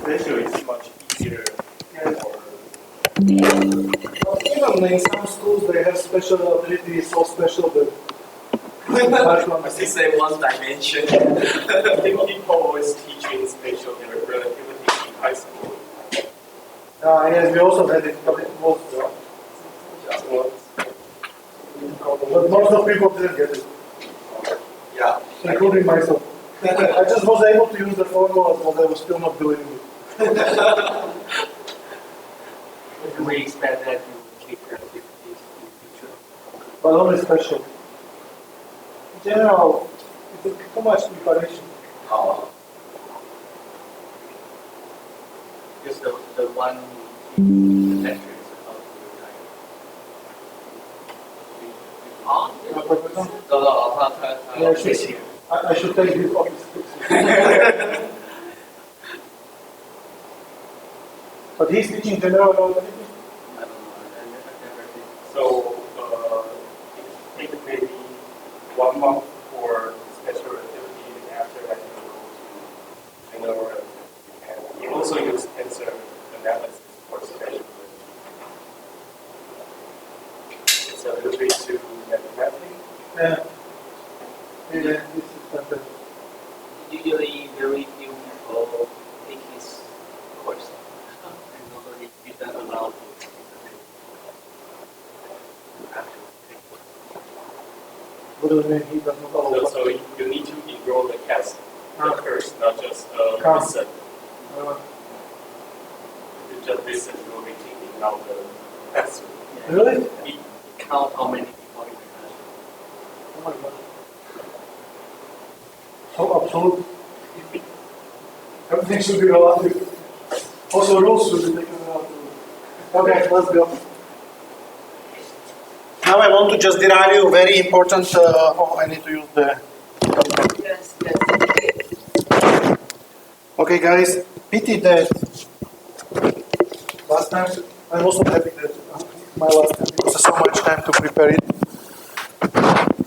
spatial is much easier. Even in some schools they have special ability, so special that I think say one dimension. I think people always teach in spatial relativity in high school. yes, we also had it, but it was Just once. but most of people didn't get it, Yeah. including myself. I just was able to use the formulas, but I was still not doing it. If we expand that to keep activities in the future. But only special. In general, it's too much preparation. Because the one the lecture is about Yeah, I should take this office. But he's teaching general relativity. I don't know. I never did. So it take maybe 1 month for special relativity, and after that you go to general relativity. And you also use tensor analysis for special relativity. It's a little bit too mathematical. Yeah. Yeah, this is better. Usually very few people take his course. And nobody isn't allowed to take it. You have to take it. What do you mean he does not allow? So you need to enroll the test first, not just Count. listen. Uh, You just listen, you will be taking out the test. really? We count how many people in the class. Oh my god. So absolute. Everything should be relative. Also rules should be taken relative. Okay, let's go. Now I want to just derive you very important, I need to use the... Yes, yes. Okay guys, pity that last time, I'm also happy that my last time, because there's so much time to prepare it.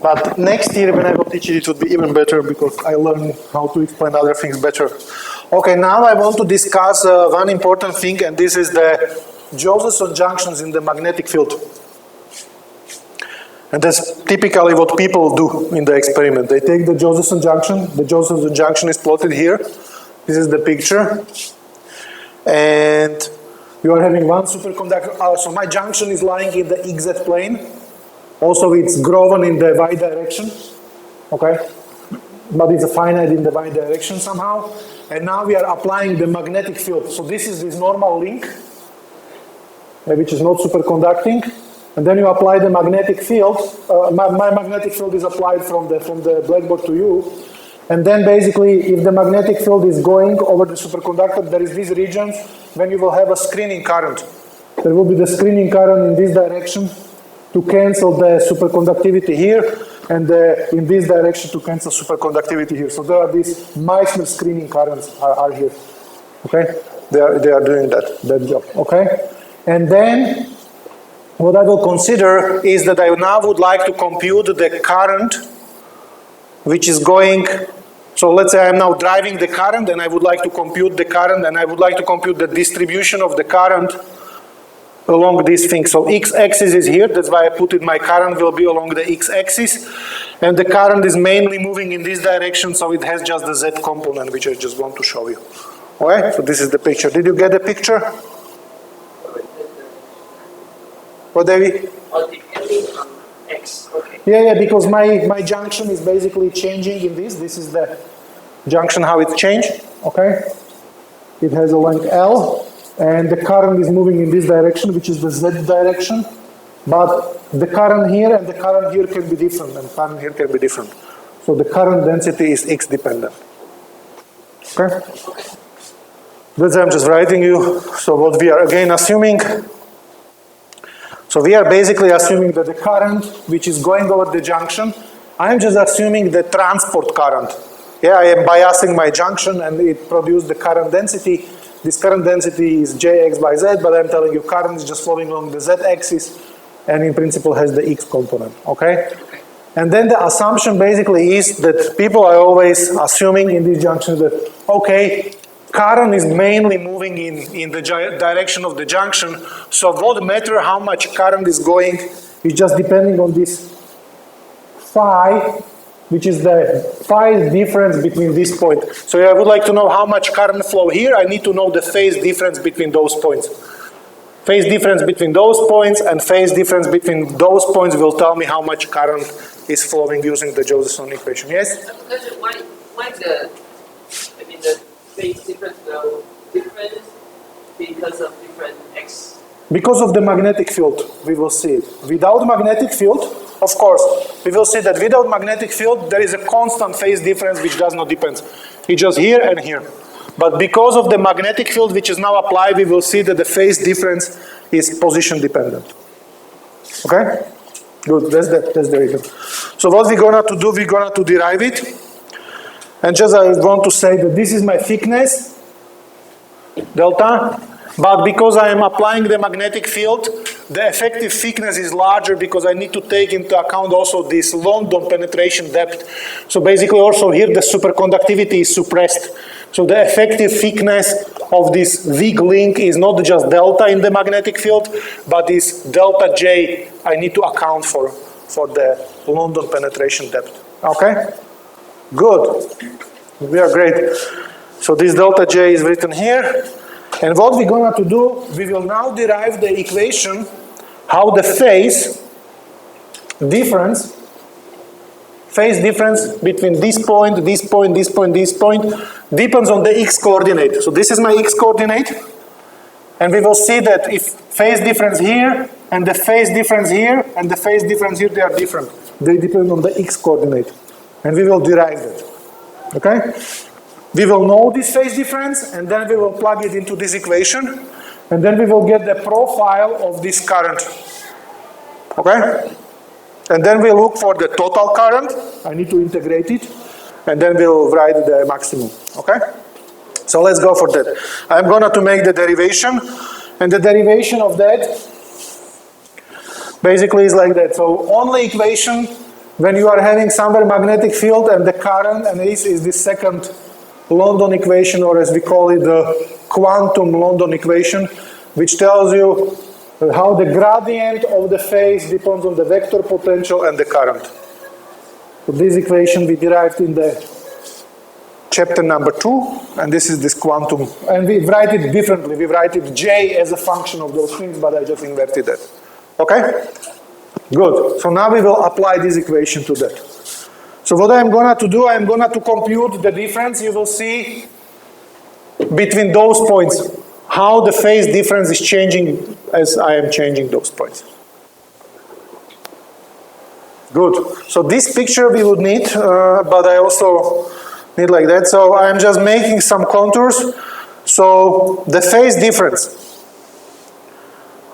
But next year when I will teach it, it would be even better because I learn how to explain other things better. Okay, now I want to discuss one important thing, and this is the Josephson junctions in the magnetic field. And that's typically what people do in the experiment. They take the Josephson junction. The Josephson junction is plotted here. This is the picture. And you are having one superconductor. So my junction is lying in the XZ plane. Also it's groven in the y direction. Okay? But it's a finite in the y direction somehow. And now we are applying the magnetic field. So this is this normal link, which is not superconducting. And then you apply the magnetic field. My magnetic field is applied from the blackboard to you. And then basically, if the magnetic field is going over the superconductor, there is this region when you will have a screening current. There will be the screening current in this direction to cancel the superconductivity here, and in this direction to cancel superconductivity here. So there are these Meissner screening currents are here. Okay, they are doing that job. Okay, and then what I will consider is that I now would like to compute the current which is going. So let's say I'm now driving the current, and I would like to compute the current, and I would like to compute the distribution of the current along this thing. So x-axis is here, that's why I put it, my current will be along the x-axis, and the current is mainly moving in this direction, so it has just the z component, which I just want to show you. Okay, so this is the picture. Did you get the picture? What, David? X, okay. Yeah, because my junction is basically changing in this. This is the junction, how it changed, okay? It has a length L, and the current is moving in this direction, which is the Z direction. But the current here and the current here can be different, and current here can be different. So the current density is X dependent. Okay? That's why I'm just writing you. So what we are again assuming. So we are basically assuming that the current which is going over the junction, I am just assuming the transport current. Yeah, I am biasing my junction and it produced the current density. This current density is Jx by Z, but I'm telling you current is just flowing along the Z axis and in principle has the X component, okay? And then the assumption basically is that people are always assuming in these junctions that, okay, current is mainly moving in the direction of the junction. So what matter how much current is going is just depending on this phi, which is the phi difference between this point. So I would like to know how much current flow here. I need to know the phase difference between those points. Phase difference between those points and phase difference between those points will tell me how much current is flowing using the Josephson equation. Yes? Why the phase difference will different because of different x? Because of the magnetic field, we will see it. Without magnetic field, of course, we will see that without magnetic field, there is a constant phase difference which does not depend. It's just here and here. But because of the magnetic field which is now applied, we will see that the phase difference is position dependent. Okay? Good, that's the reason. So what we're gonna to do, we're gonna to derive it. And just I want to say that this is my thickness, delta. But because I am applying the magnetic field, the effective thickness is larger because I need to take into account also this London penetration depth. So basically also here the superconductivity is suppressed. So the effective thickness of this weak link is not just delta in the magnetic field, but is delta J I need to account for the London penetration depth. Okay? Good. We are great. So this delta J is written here. And what we're going to do, we will now derive the equation how the phase difference between this point, this point, this point, this point depends on the x coordinate. So this is my x coordinate. And we will see that if phase difference here and the phase difference here and the phase difference here, they are different. They depend on the x coordinate. And we will derive that. Okay? We will know this phase difference, and then we will plug it into this equation, and then we will get the profile of this current. Okay? And then we look for the total current. I need to integrate it, and then we'll write the maximum. Okay? So let's go for that. I'm going to make the derivation, and the derivation of that basically is like that. So only equation when you are having somewhere magnetic field and the current, and this is the second London equation, or as we call it, the quantum London equation, which tells you how the gradient of the phase depends on the vector potential and the current. So this equation we derived in the chapter number 2, and this is this quantum, and we write it differently. We write it J as a function of those things, but I just inverted that. Okay? Good. So now we will apply this equation to that. So what I'm going to do, I'm going to compute the difference, you will see, between those points, how the phase difference is changing as I am changing those points. Good. So this picture we would need, but I also need like that. So I'm just making some contours. So the phase difference,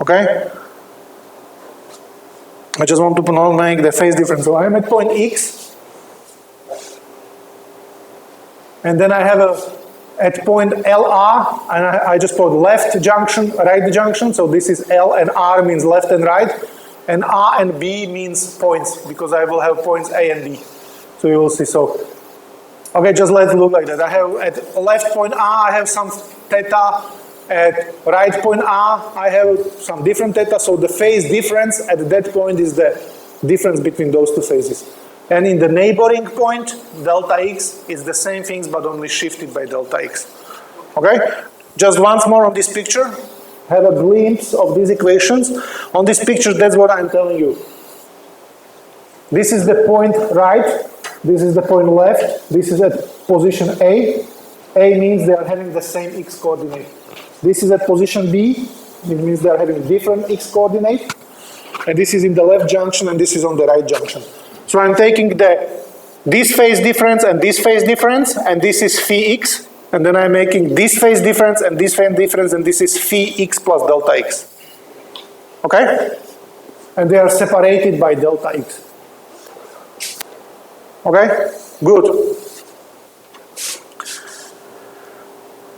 okay? I just want to make the phase difference. So I'm at point X. And then I have at point LR, and I just put left junction, right junction. So this is L and R means left and right. And R and B means points, because I will have points A and B. So you will see. So, okay, just let it look like that. I have at left point R, I have some theta. At right point R, I have some different theta. So the phase difference at that point is the difference between those two phases. And in the neighboring point, delta x is the same things, but only shifted by delta x. Okay? Just once more on this picture. Have a glimpse of these equations. On this picture, that's what I'm telling you. This is the point right. This is the point left. This is at position A. A means they are having the same x coordinate. This is at position B. It means they are having different x coordinate. And this is in the left junction, and this is on the right junction. So I'm taking this phase difference and this phase difference, and this is phi x, and then I'm making this phase difference and this phase difference, and this is phi x plus delta x. Okay? And they are separated by delta x. Okay? Good.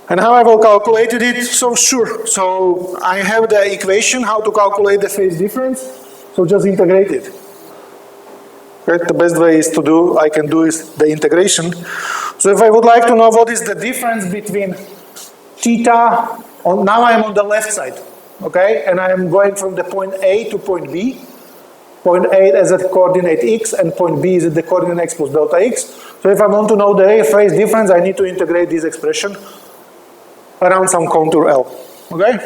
And how I will calculate it? So sure. So I have the equation how to calculate the phase difference. So just integrate it. Right? The best way is to do, I can do is the integration. So if I would like to know what is the difference between theta, now I'm on the left side, okay? And I am going from the point A to point B. Point A is at coordinate x, and point B is at the coordinate x plus delta x. So if I want to know the phase difference, I need to integrate this expression around some contour L, okay?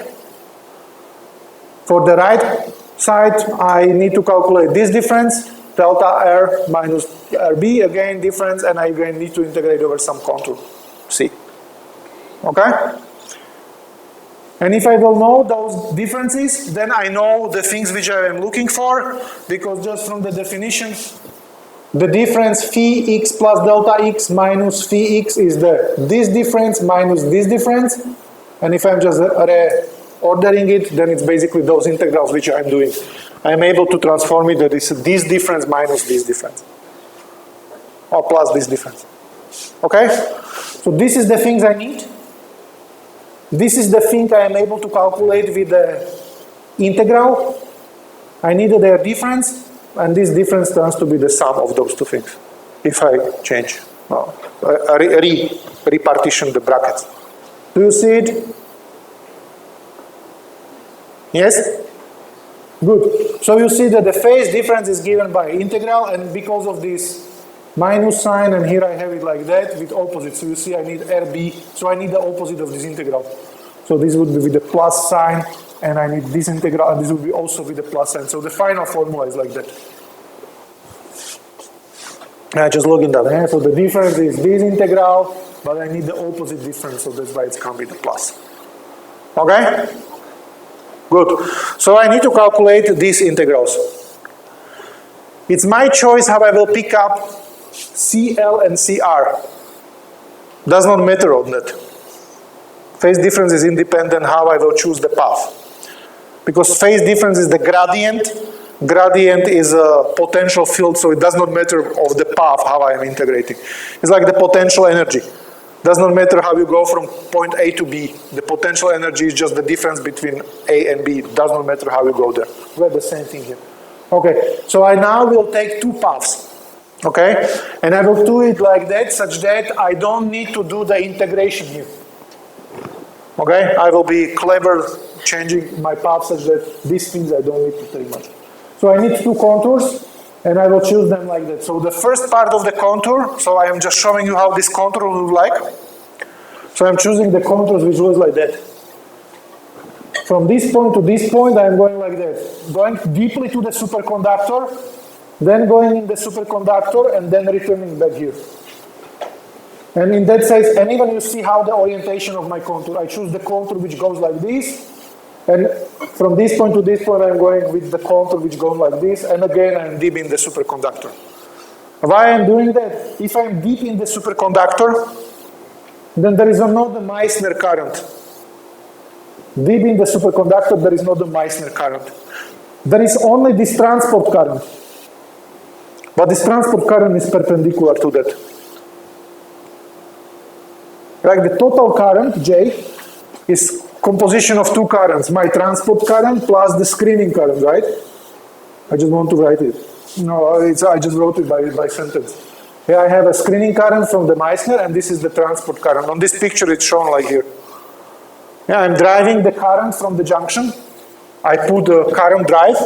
For the right side, I need to calculate this difference, delta R minus RB, again difference, and I again need to integrate over some contour C, okay? And if I will know those differences, then I know the things which I am looking for, because just from the definition, the difference phi x plus delta x minus phi x is this difference minus this difference. And if I'm just ordering it, then it's basically those integrals which I'm doing. I'm able to transform it that is this difference minus this difference, or plus this difference. Okay? So this is the things I need. This is the thing I am able to calculate with the integral. I need their difference, and this difference turns to be the sum of those two things. If I change, repartition the brackets. Do you see it? Yes? Good. So you see that the phase difference is given by integral, and because of this minus sign, and here I have it like that with opposite. So you see I need RB, so I need the opposite of this integral. So this would be with the plus sign, and I need this integral, and this would be also with the plus sign. So the final formula is like that. I just log in that. So the difference is this integral, but I need the opposite difference, so that's why it's come with the plus. Okay? Good. So I need to calculate these integrals. It's my choice how I will pick up CL and CR. Does not matter on that. Phase difference is independent how I will choose the path. Because phase difference is the gradient. Gradient is a potential field, so it does not matter of the path how I am integrating. It's like the potential energy. Does not matter how you go from point A to B. The potential energy is just the difference between A and B. It does not matter how you go there. We have the same thing here. Okay, so I now will take two paths. Okay, and I will do it like that, such that I don't need to do the integration here. Okay, I will be clever changing my path such that these things I don't need to take much. So I need two contours, and I will choose them like that. So the first part of the contour, so I am just showing you how this contour will look like. So I'm choosing the contours which looks like that. From this point to this point, I am going like that. Going deeply to the superconductor, then going in the superconductor, and then returning back here. And in that sense, and even you see how the orientation of my contour, I choose the contour which goes like this, and from this point to this point, I'm going with the contour which goes like this, and again, I'm deep in the superconductor. Why I'm doing that? If I'm deep in the superconductor, then there is not the Meissner current. Deep in the superconductor, there is not the Meissner current. There is only this transport current. But this transport current is perpendicular to that. Like the total current, J, is composition of two currents. My transport current plus the screening current, right? I just want to write it. No, I just wrote it by sentence. Here I have a screening current from the Meissner, and this is the transport current. On this picture, it's shown like here. Yeah, I'm driving the current from the junction. I put the current drive.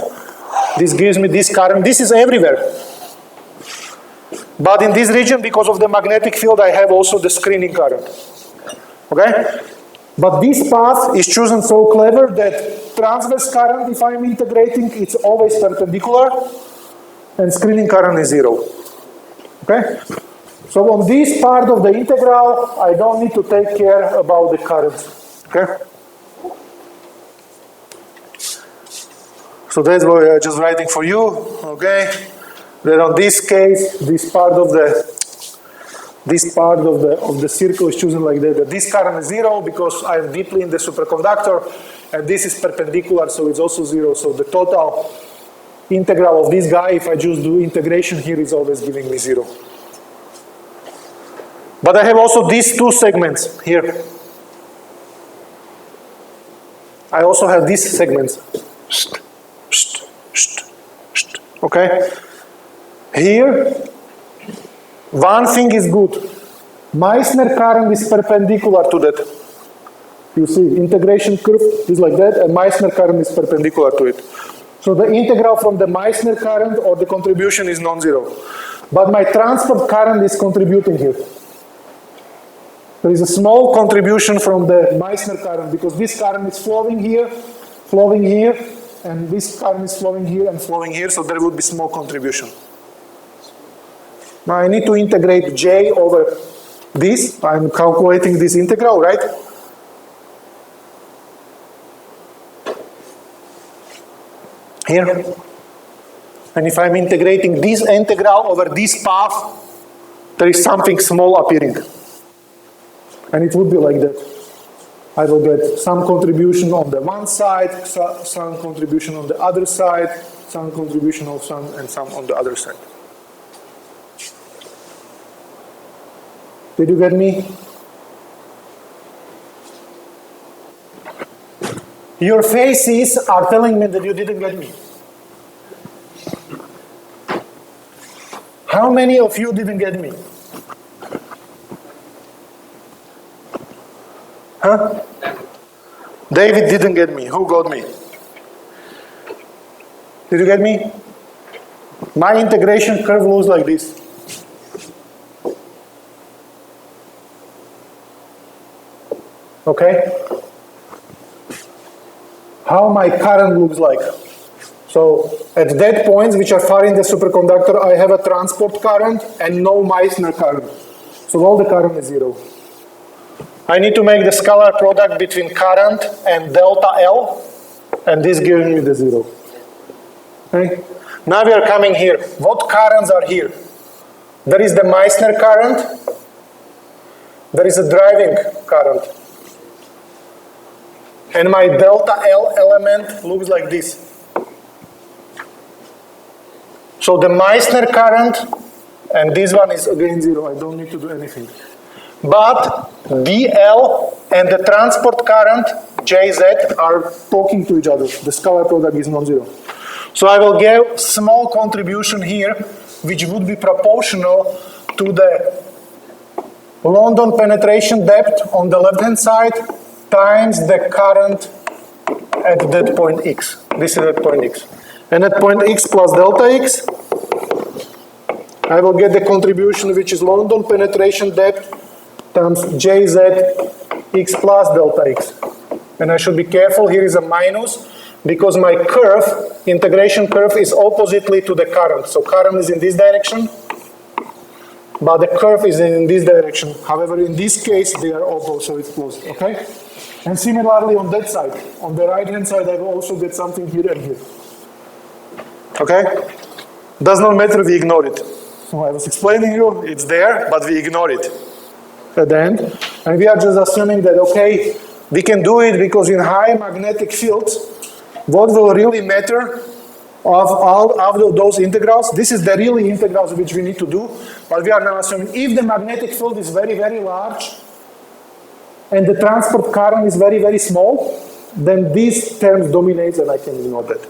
This gives me this current. This is everywhere. But in this region, because of the magnetic field, I have also the screening current. Okay? But this path is chosen so clever that transverse current, if I'm integrating, it's always perpendicular, and screening current is 0. Okay? So on this part of the integral, I don't need to take care about the current. Okay? So that's what I'm just writing for you. Okay? Then on this case, this part of the circle is chosen like that. This current is 0 because I am deeply in the superconductor, and this is perpendicular, so it's also 0. So the total integral of this guy, if I just do integration here, is always giving me 0. But I have also these two segments here. I also have these segments. Okay? Here, one thing is good. Meissner current is perpendicular to that. You see, integration curve is like that, and Meissner current is perpendicular to it. So the integral from the Meissner current or the contribution is non-zero. But my transport current is contributing here. There is a small contribution from the Meissner current because this current is flowing here, and this current is flowing here and flowing here, so there would be small contribution. Now I need to integrate J over this. I'm calculating this integral, right? Here. And if I'm integrating this integral over this path, there is something small appearing. And it would be like that. I will get some contribution on the one side, some contribution on the other side, some contribution of some, and some on the other side. Did you get me? Your faces are telling me that you didn't get me. How many of you didn't get me? Huh? David didn't get me. Who got me? Did you get me? My integration curve looks like this. Okay? How my current looks like. So at that points which are far in the superconductor, I have a transport current and no Meissner current. So all the current is zero. I need to make the scalar product between current and delta L, and this gives me the zero. Okay? Now we are coming here. What currents are here? There is the Meissner current. There is a driving current. And my delta L element looks like this. So the Meissner current, and this one is again zero. I don't need to do anything. But DL and the transport current, JZ, are talking to each other. The scalar product is non-zero. So I will give small contribution here, which would be proportional to the London penetration depth on the left-hand side times the current at that point X. This is at point X. And at point X plus delta X, I will get the contribution which is London penetration depth times JZ X plus delta X. And I should be careful, here is a minus, because my curve, integration curve, is oppositely to the current. So current is in this direction, but the curve is in this direction. However, in this case, they are opposite, so it's closed, okay? And similarly on that side, on the right-hand side, I will also get something here and here. Okay? Does not matter, we ignore it. So I was explaining you, it's there, but we ignore it at the end. And we are just assuming that, okay, we can do it because in high magnetic fields, what will really matter of all of those integrals? This is the really integrals which we need to do, but we are now assuming if the magnetic field is very, very large and the transport current is very, very small, then these terms dominate and I can ignore that.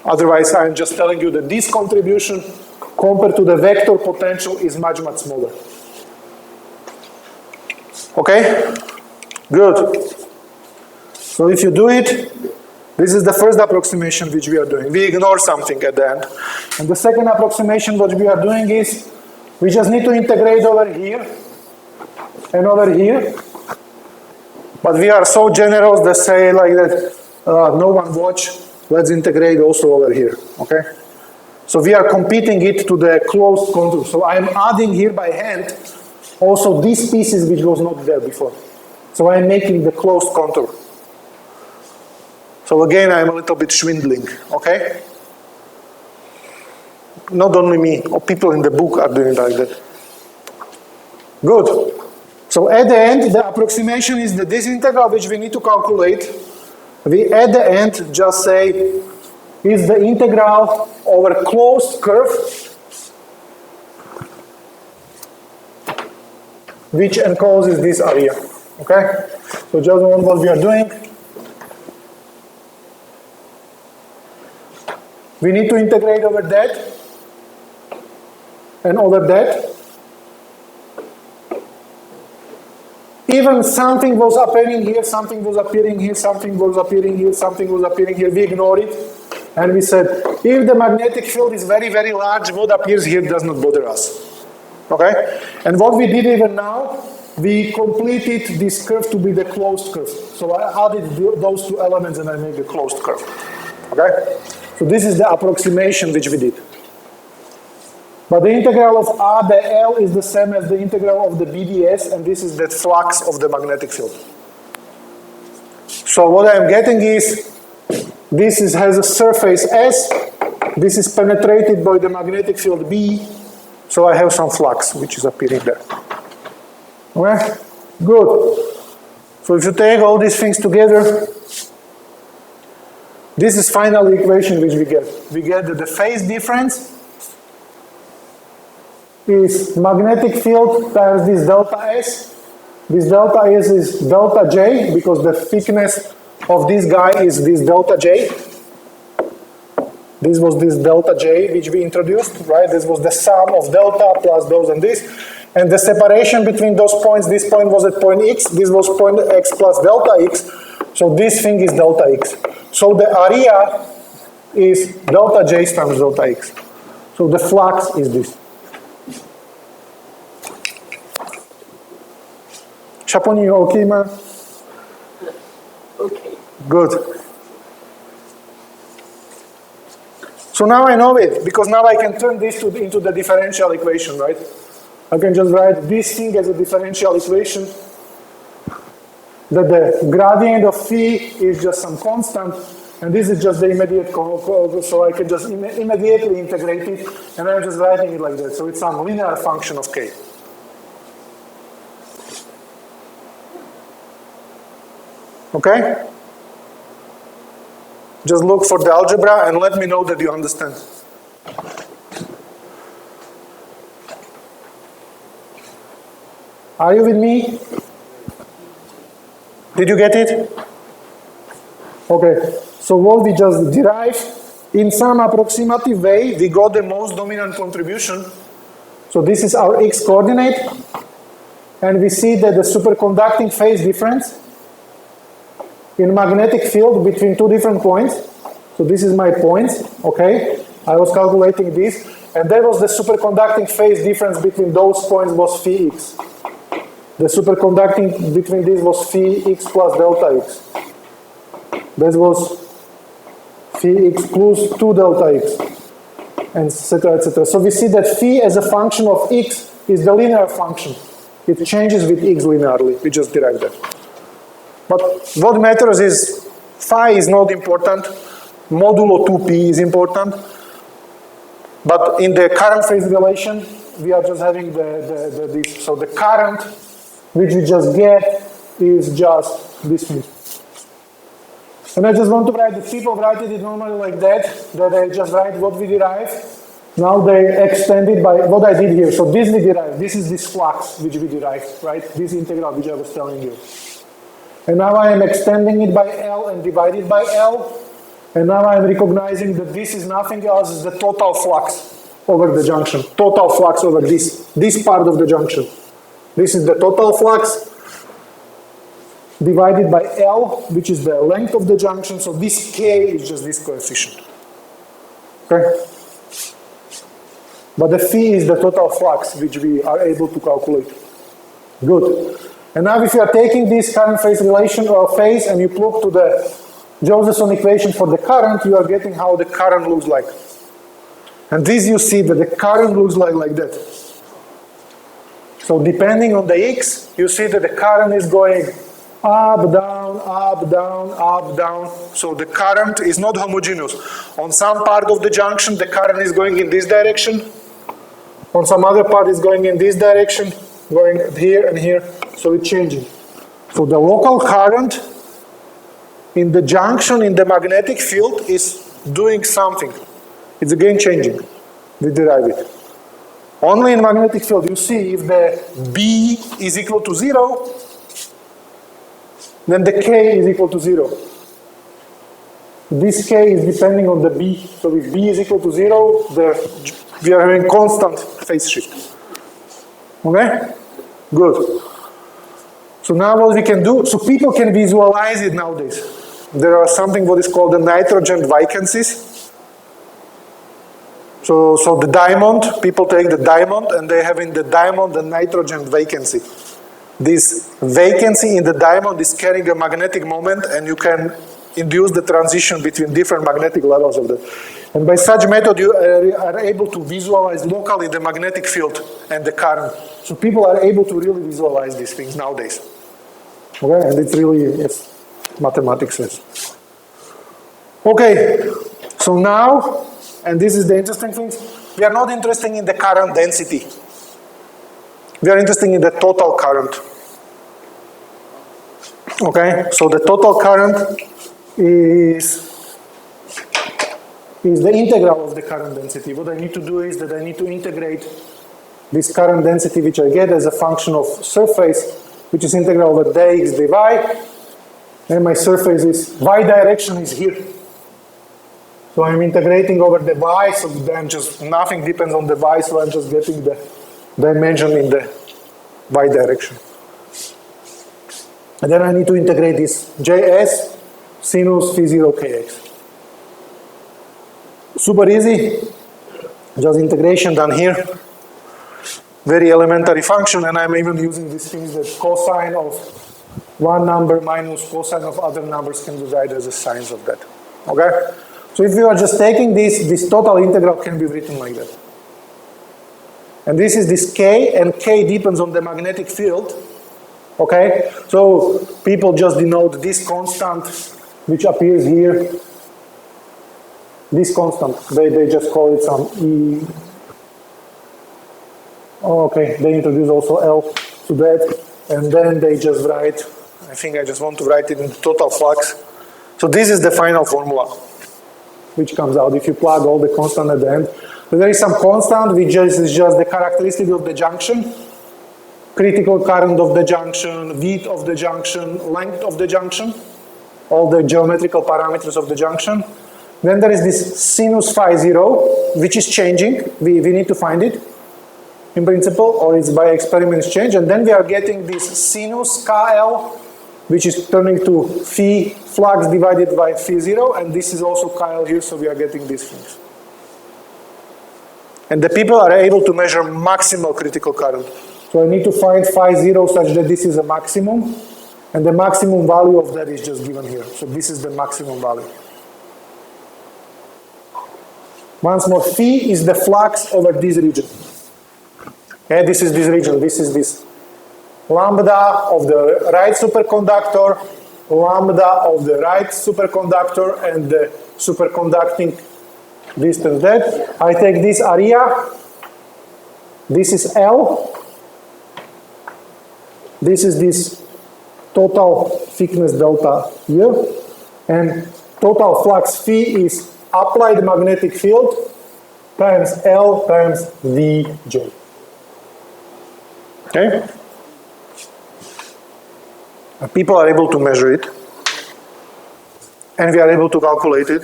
Otherwise, I'm just telling you that this contribution compared to the vector potential is much, much smaller. Okay? Good. So if you do it, this is the first approximation which we are doing. We ignore something at the end. And the second approximation what we are doing is, we just need to integrate over here and over here. But we are so generous that say like that, no one watch, let's integrate also over here, okay? So we are computing it to the closed contour. So I'm adding here by hand also these pieces which was not there before. So I'm making the closed contour. So again, I'm a little bit swindling, okay? Not only me, or people in the book are doing like that. Good. So at the end, the approximation is that this integral which we need to calculate, we at the end just say is the integral over closed curve which encloses this area, okay? So just what we are doing. We need to integrate over that and over that. Even something was appearing here, something was appearing here, something was appearing here, something was appearing here, we ignore it. And we said, if the magnetic field is very, very large, what appears here does not bother us. Okay? And what we did even now, we completed this curve to be the closed curve. So I added those two elements and I made the closed curve. Okay? So this is the approximation which we did. But the integral of A by L is the same as the integral of the BDS, and this is the flux of the magnetic field. So what I'm getting is, this has a surface S, this is penetrated by the magnetic field B, so I have some flux which is appearing there. Okay? Good. So if you take all these things together, this is final equation which we get. We get that the phase difference is magnetic field times this delta S. This delta S is delta J because the thickness of this guy is this delta J. This was this delta J which we introduced, right? This was the sum of delta plus those and this. And the separation between those points, this point was at point X, this was point X plus delta X. So this thing is delta X. So the area is delta J times delta X. So the flux is this. Chaponi, you okay, man? Okay. Good. So now I know it, because now I can turn this into the differential equation, right? I can just write this thing as a differential equation, that the gradient of phi is just some constant, and this is just the immediate, so I can just immediately integrate it, and I'm just writing it like that. So it's some linear function of k. Okay? Just look for the algebra and let me know that you understand. Are you with me? Did you get it? Okay, so what we just derived, in some approximative way, we got the most dominant contribution. So this is our x coordinate, and we see that the superconducting phase difference in magnetic field between two different points. So this is my point, okay? I was calculating this, and that was the superconducting phase difference between those points was phi x. The superconducting between these was phi x plus delta x. This was phi x plus 2 delta x, and etc., etc. So we see that phi as a function of x is the linear function. It changes with x linearly. We just derived that. But what matters is phi is not important, modulo 2p is important, but in the current phase relation, we are just having this. So the current which we just get is just this thing. And I just want to write, the people write it normally like that they just write what we derive. Now they extend it by what I did here. So this we derive, this is this flux which we derived, right? This integral which I was telling you. And now I am extending it by L and divide it by L. And now I am recognizing that this is nothing else as the total flux over the junction. Total flux over this part of the junction. This is the total flux divided by L, which is the length of the junction. So this K is just this coefficient. Okay? But the phi is the total flux which we are able to calculate. Good. And now if you are taking this current phase relation or phase and you plug to the Josephson equation for the current, you are getting how the current looks like. And this you see that the current looks like that. So depending on the x, you see that the current is going up, down, up, down, up, down. So the current is not homogeneous. On some part of the junction, the current is going in this direction. On some other part, it's going in this direction, going here and here. So it's changing. So the local current in the junction in the magnetic field is doing something. It's again changing. We derive it. Only in magnetic field you see if the B is equal to 0, then the K is equal to 0. This K is depending on the B. So if B is equal to 0, we are having constant phase shift. Okay? Good. So now what we can do, so people can visualize it nowadays. There are something what is called the nitrogen vacancies. So the diamond, people take the diamond and they have in the diamond the nitrogen vacancy. This vacancy in the diamond is carrying a magnetic moment and you can induce the transition between different magnetic levels of that. And by such method you are able to visualize locally the magnetic field and the current. So people are able to really visualize these things nowadays. Okay, and it's really, yes, mathematics says. Okay, so now, and this is the interesting thing, we are not interested in the current density. We are interested in the total current. Okay, so the total current is the integral of the current density. What I need to do is that I need to integrate this current density which I get as a function of surface, which is integral over dx dy, and my surface is y direction is here. So I'm integrating over the y, so then just nothing depends on the y, so I'm just getting the dimension in the y direction. And then I need to integrate this Js sinus phi 0 kx. Super easy, just integration done here. Very elementary function, and I'm even using these things that cosine of one number minus cosine of other numbers can be written as the sines of that. Okay? So if you are just taking this total integral can be written like that. And this is this k, and k depends on the magnetic field. Okay? So people just denote this constant which appears here. This constant, they just call it some E. Oh, okay, they introduce also L to that, and then they just write, I think I just want to write it in total flux. So this is the final formula, which comes out if you plug all the constant at the end. So there is some constant, which is just the characteristic of the junction, critical current of the junction, width of the junction, length of the junction, all the geometrical parameters of the junction. Then there is this sinus phi 0, which is changing. We need to find it in principle, or it's by experiments change. And then we are getting this sinus KL, which is turning to phi flux divided by phi 0, and this is also KL here, so we are getting these things. And the people are able to measure maximal critical current. So I need to find phi 0 such that this is a maximum, and the maximum value of that is just given here. So this is the maximum value. Once more, phi is the flux over this region. Okay, this is this region, this is this lambda of the right superconductor, lambda of the right superconductor, and the superconducting distance that. I take this area, this is L, this is this total thickness delta here, and total flux phi is applied magnetic field times L times Vj. Okay? And people are able to measure it, and we are able to calculate it,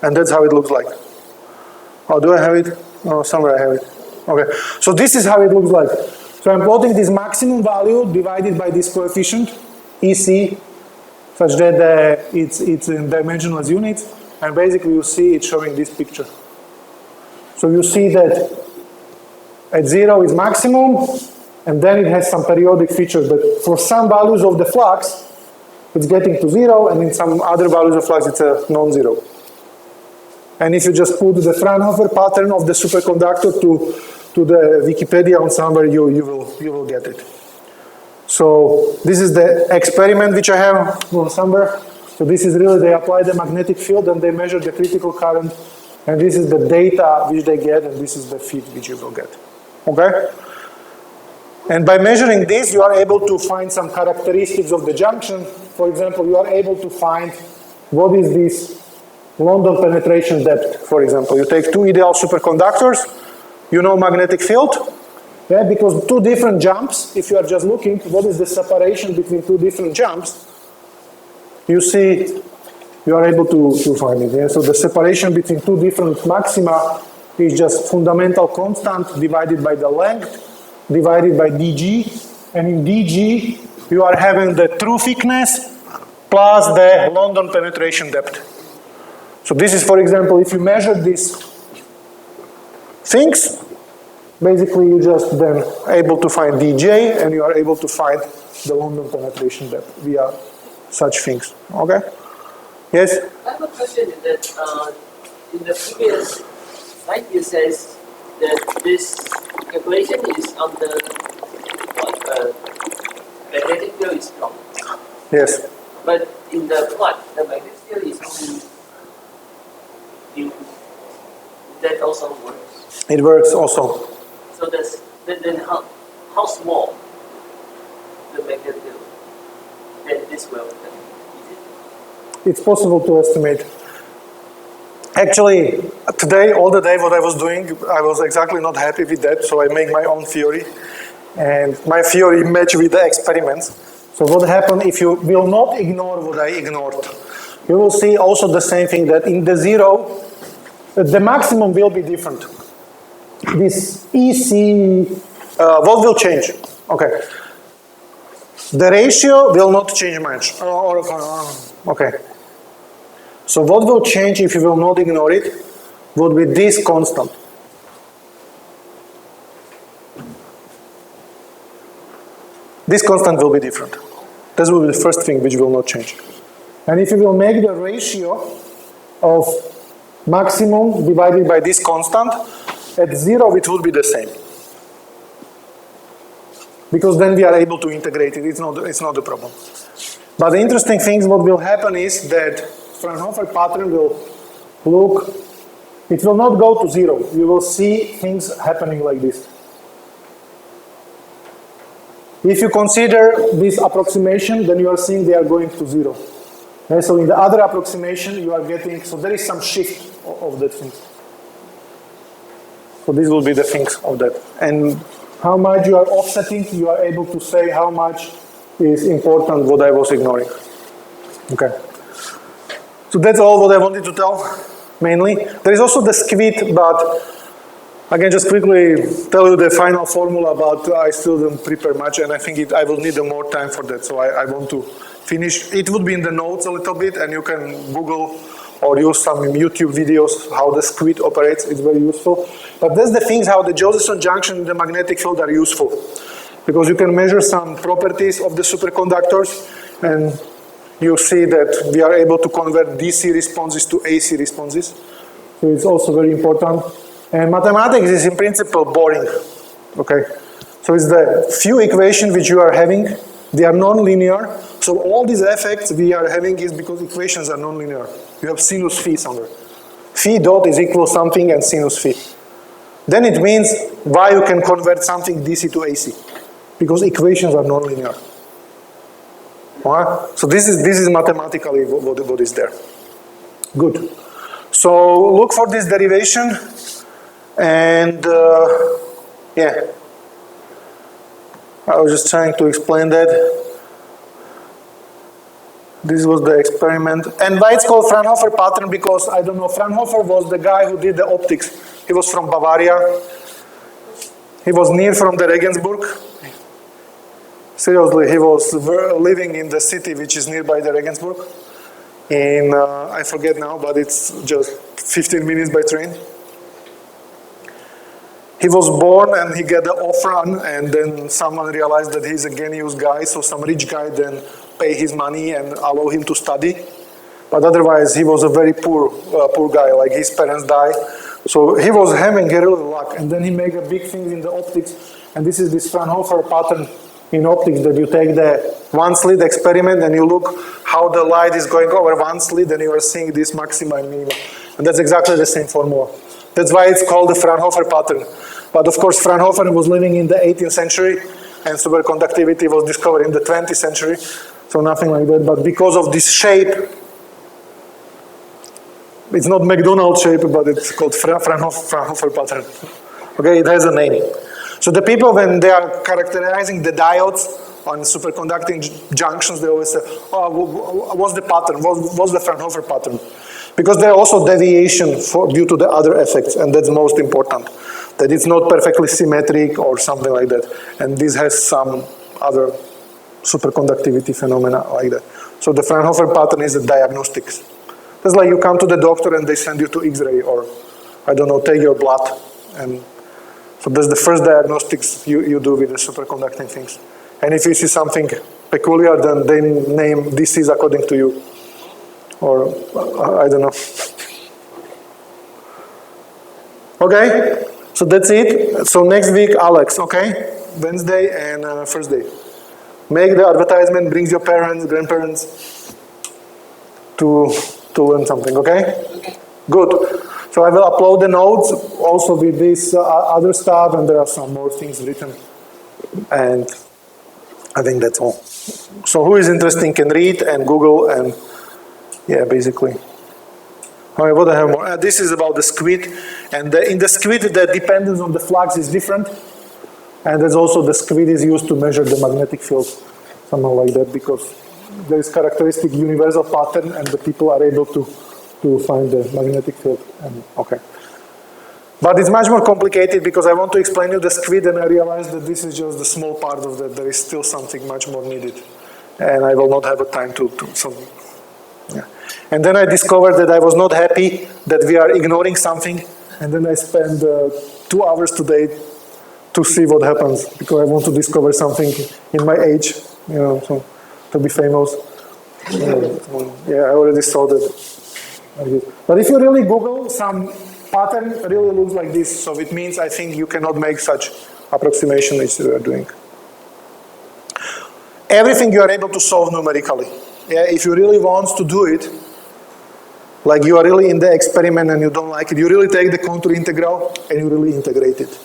and that's how it looks like. Oh, do I have it? Oh, somewhere I have it. Okay, so this is how it looks like. So I'm plotting this maximum value divided by this coefficient, EC, such that it's in dimensionless units, and basically you see it showing this picture. So you see that at 0 is maximum, and then it has some periodic features, but for some values of the flux, it's getting to 0, and in some other values of flux, it's a non-zero. And if you just put the Fraunhofer pattern of the superconductor to the Wikipedia on somewhere, you will get it. So this is the experiment which I have on somewhere. So this is really, they apply the magnetic field and they measure the critical current, and this is the data which they get, and this is the feed which you will get. Okay? And by measuring this, you are able to find some characteristics of the junction. For example, you are able to find what is this London penetration depth, for example. You take two ideal superconductors, you know magnetic field, yeah, because two different jumps, if you are just looking, what is the separation between two different jumps, you see, you are able to find it. Yeah? So the separation between two different maxima is just fundamental constant divided by the length, divided by dg, and in dg, you are having the true thickness plus the London penetration depth. So this is, for example, if you measure these things, basically you just then able to find DJ and you are able to find the London penetration depth via such things. Okay? Yes? I have a question that in the previous slide it says that this calculation is on the magnetic field is strong. Yes. But in the plot, the magnetic field is only you. That also works. It works also. So then how small the magnetic field that this will is it? It's possible to estimate. Actually, today, all the day what I was doing, I was exactly not happy with that, so I make my own theory. And my theory match with the experiments. So what happened if you will not ignore what I ignored? You will see also the same thing, that in the zero, the maximum will be different. This EC, what will change? Okay. The ratio will not change much. Okay. So what will change if you will not ignore it would be this constant. This constant will be different. This will be the first thing which will not change. And if you will make the ratio of maximum divided by this constant, at zero it will be the same. Because then we are able to integrate it, it's not the problem. But the interesting thing, what will happen is that Fraunhofer pattern will look, it will not go to zero. You will see things happening like this. If you consider this approximation, then you are seeing they are going to zero. Okay, so in the other approximation, you are getting, so there is some shift of that thing. So this will be the things of that. And how much you are offsetting, you are able to say how much is important what I was ignoring. Okay. So that's all what I wanted to tell, mainly. There is also the squid, but again, just quickly tell you the final formula, but I still don't prepare much, and I think I will need more time for that, so I want to finish. It would be in the notes a little bit, and you can Google or use some YouTube videos how the squid operates. It's very useful. But that's the things how the Josephson junction and the magnetic field are useful, because you can measure some properties of the superconductors, and you see that we are able to convert DC responses to AC responses. So it's also very important. And mathematics is in principle boring, okay? So it's the few equations which you are having, they are non-linear. So all these effects we are having is because equations are non-linear. You have sinus phi somewhere. Phi dot is equal something and sinus phi. Then it means why you can convert something DC to AC, because equations are non-linear. Alright? So this is mathematically what is there. Good. So look for this derivation. And yeah, I was just trying to explain that. This was the experiment. And why it's called Fraunhofer pattern, because I don't know, Fraunhofer was the guy who did the optics. He was from Bavaria. He was near from the Regensburg. Seriously, he was living in the city which is nearby the Regensburg. In, I forget now, but it's just 15 minutes by train. He was born and he got the off-run, and then someone realized that he's a genius guy, so some rich guy then pay his money and allow him to study. But otherwise, he was a very poor guy, like his parents died. So he was having a real luck, and then he made a big thing in the optics, and this is this Fraunhofer pattern in optics, that you take the one slit experiment and you look how the light is going over one slit, and you are seeing this maxima and minima. And that's exactly the same formula. That's why it's called the Fraunhofer pattern. But of course, Fraunhofer was living in the 18th century, and superconductivity was discovered in the 20th century, so nothing like that. But because of this shape, it's not McDonald's shape, but it's called Fraunhofer pattern. Okay, it has a name. So the people, when they are characterizing the diodes on superconducting junctions, they always say, oh, what's the pattern? What's the Fraunhofer pattern? Because there are also deviation due to the other effects, and that's most important. That it's not perfectly symmetric or something like that. And this has some other superconductivity phenomena like that. So the Fraunhofer pattern is the diagnostics. It's like you come to the doctor and they send you to X-ray or, I don't know, take your blood. And so that's the first diagnostics you do with the superconducting things. And if you see something peculiar, then they name disease according to you. Or, I don't know. Okay, so that's it. So next week, Alex, okay? Wednesday and Thursday. Make the advertisement, brings your parents, grandparents to learn something, okay? Good. So I will upload the notes also with this other stuff, and there are some more things written. And I think that's all. So who is interested can read and Google and yeah, basically. All right, what I have more? This is about the squid. And in the squid, the dependence on the flux is different. And there's also the squid is used to measure the magnetic field, somehow like that, because there is characteristic universal pattern and the people are able to find the magnetic field. And, okay. But it's much more complicated because I want to explain you the squid and I realized that this is just the small part of that. There is still something much more needed. And I will not have a time to so, yeah. And then I discovered that I was not happy that we are ignoring something. And then I spent 2 hours today to see what happens because I want to discover something in my age, you know, so to be famous. Yeah, I already saw that. But if you really Google, some pattern really looks like this. So it means I think you cannot make such approximation as you are doing. Everything you are able to solve numerically. Yeah, if you really want to do it, like you are really in the experiment and you don't like it, you really take the contour integral and you really integrate it.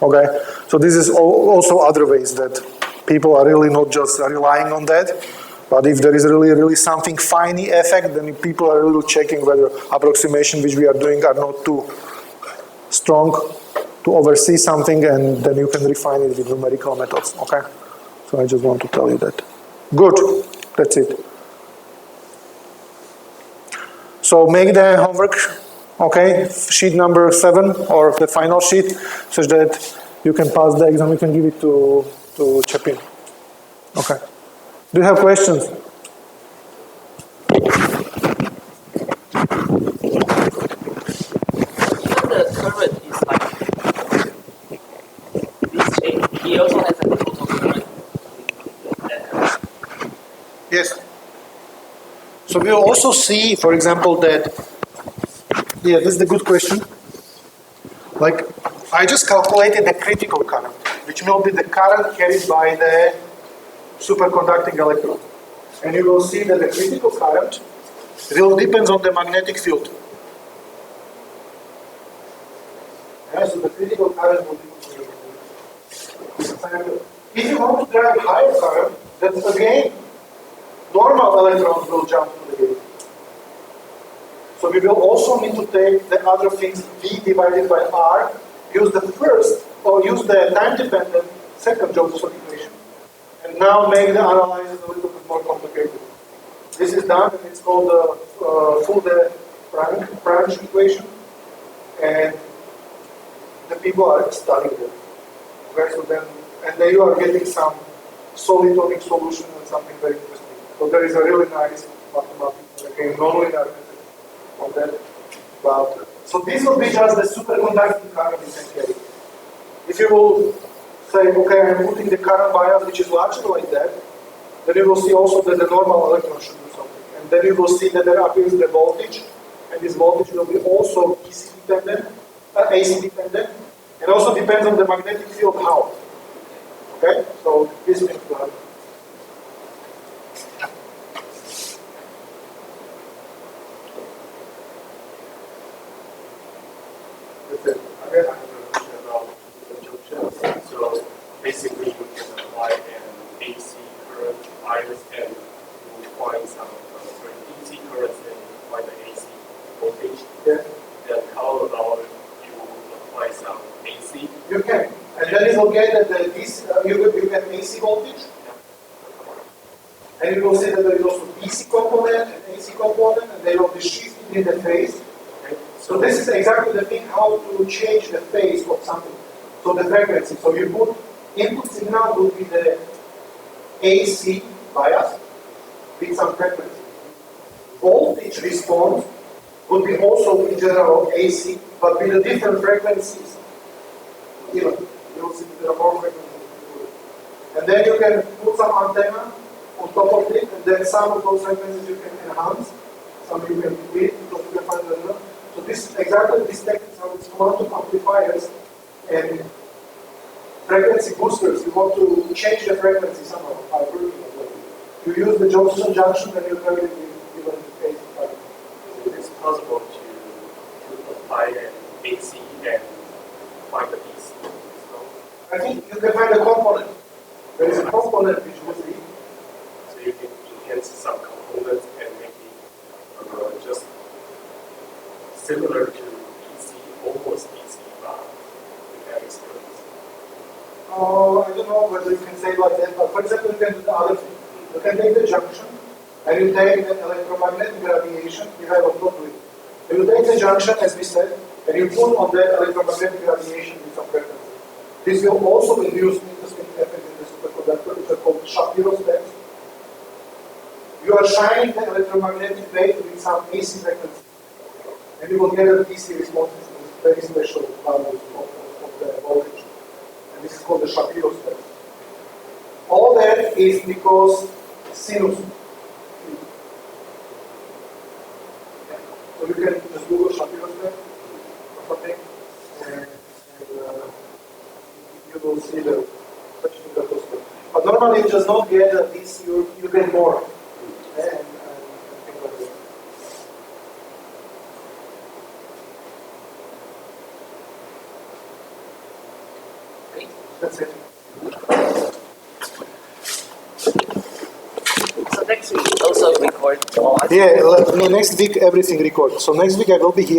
Okay? So this is also other ways that people are really not just relying on that, but if there is really something finny effect, then people are really checking whether approximation which we are doing are not too strong to oversee something, and then you can refine it with numerical methods. Okay? So I just want to tell you that. Good. That's it. So make the homework, okay, sheet number 7 or the final sheet, such that you can pass the exam. You can give it to Chapin. Okay. Do you have questions? The current is like this shape. He also has a total current. Yes. So we will also see, for example, that, yeah, this is a good question. Like, I just calculated the critical current, which will be the current carried by the superconducting electrode. And you will see that the critical current will depend on the magnetic field. Yeah, so the critical current will be. If you want to drive higher current, then again, normal electrons will jump to the gate. So we will also need to take the other things, V divided by R, use the first, or use the time-dependent second Josephson equation, and now make the analysis a little bit more complicated. This is done, and it's called the Fulde-Franch equation, and the people are studying it. Okay, so then you are getting some solid tonic solution and something very interesting. So there is a really nice mathematical, again, nonlinear method on that. But, so this will be just the superconducting current you can carry. If you will say, okay, I'm putting the current bias which is larger like that, then you will see also that the normal electron should do something. And then you will see that there appears the voltage, and this voltage will be also AC dependent, and also depends on the magnetic field how. Okay, so this means that. So basically, you can apply an AC current bias and you find some DC current and apply the AC voltage. Yeah. Then how about you apply some AC? You can. And then it will get that you get AC voltage. And you will see that there is also DC component and AC component, and they will be shifted in the phase. So this is exactly the thing, how to change the phase of something. So the frequency. So you put input signal will be the AC bias with some frequency. Voltage response would be also in general AC, but with a different frequencies. Even you'll see there are more frequencies. And then you can put some antenna on top of it, and then some of those frequencies you can enhance, some you can tweak, because you can find them. So this exactly this technique how it's quantum amplifiers and frequency boosters. You want to change the frequency somehow by working on it. You use the Johnson junction, and you carry it given phase. It's possible to apply an AC and find the DC. So, I think you can find a component. There is a component which will be. so you can enhance some components and make it just similar to DC, almost DC, but with that experience. Oh, I don't know whether you can say like that, but for example, you can do the other thing. You can take the junction, and you take the electromagnetic radiation you have on top of it. You take the junction, as we said, and you put on that electromagnetic radiation with some frequency. This will also induce interesting effect in the superconductor, which are called Shapiro steps. You are shining the electromagnetic wave with some AC frequency, and you will get a DC response with very special values of the voltage. And this is called the Shapiro steps. All that is because sinus. So you can just Google Shapiro step or something, and you will see the such thing that goes through. But normally you just don't get this, you get more. And things like that. Great. That's it. So next week also record on. Yeah, next week everything records. So next week I will be here.